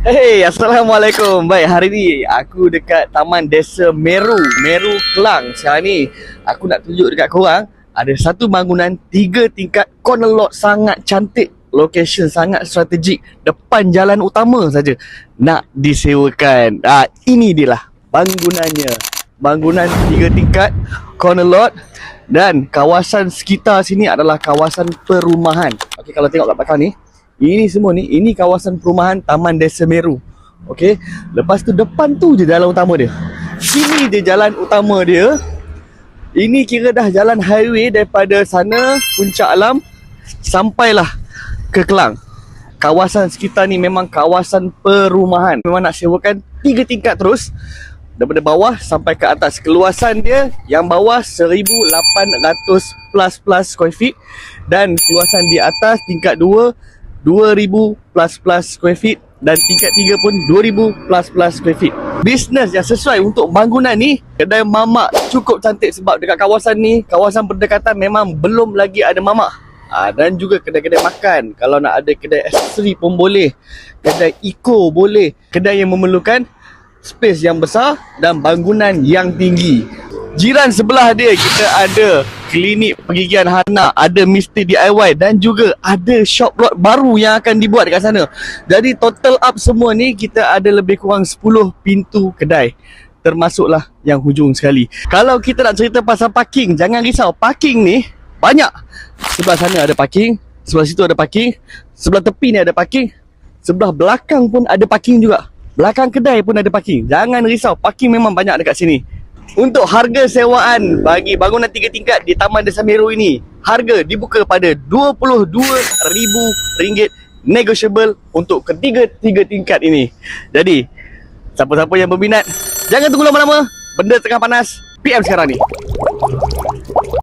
Hey, Assalamualaikum. Baik, hari ni aku dekat Taman Desa Meru, Meru Kelang. Sekarang ni aku nak tunjuk dekat korang ada satu bangunan 3 tingkat corner lot sangat cantik. Location sangat strategik depan jalan utama saja. Nak disewakan. Ini dia lah bangunannya. Bangunan 3 tingkat corner lot dan kawasan sekitar sini adalah kawasan perumahan. Okey, kalau tengok kat belakang ni, ini semua ni, ini kawasan perumahan Taman Desa Meru. Okey. Lepas tu depan tu je jalan utama dia. Sini dia jalan utama dia. Ini kira dah jalan highway daripada sana Puncak Alam sampailah ke Kelang. Kawasan sekitar ni memang kawasan perumahan. Memang nak sewakan 3 tingkat terus. Daripada bawah sampai ke atas. Keluasan dia yang bawah 1,800 plus square feet. Dan keluasan di atas tingkat 2 2,000 plus square feet dan tingkat 3 pun 2,000 plus square feet. Bisnes yang sesuai untuk bangunan ni, kedai mamak cukup cantik sebab dekat kawasan ni, kawasan berdekatan memang belum lagi ada mamak. Dan juga kedai-kedai makan. Kalau nak ada kedai aksesori pun boleh. Kedai eco boleh. Kedai yang memerlukan space yang besar dan bangunan yang tinggi. Jiran sebelah dia kita ada klinik pergigian Hana, ada Mr. DIY dan juga ada shop lot baru yang akan dibuat dekat sana. Jadi total up semua ni kita ada lebih kurang 10 pintu kedai. Termasuklah yang hujung sekali. Kalau kita nak cerita pasal parking, jangan risau. Parking ni banyak. Sebelah sana ada parking, sebelah situ ada parking, sebelah tepi ni ada parking, sebelah belakang pun ada parking juga. Belakang kedai pun ada parking. Jangan risau, parking memang banyak dekat sini. Untuk harga sewaan bagi bangunan 3 tingkat di Taman Desa Meru ini, harga dibuka pada RM22,000 negotiable untuk ketiga-tiga tingkat ini. Jadi, siapa-siapa yang berminat, jangan tunggu lama-lama. Benda tengah panas, PM sekarang ni.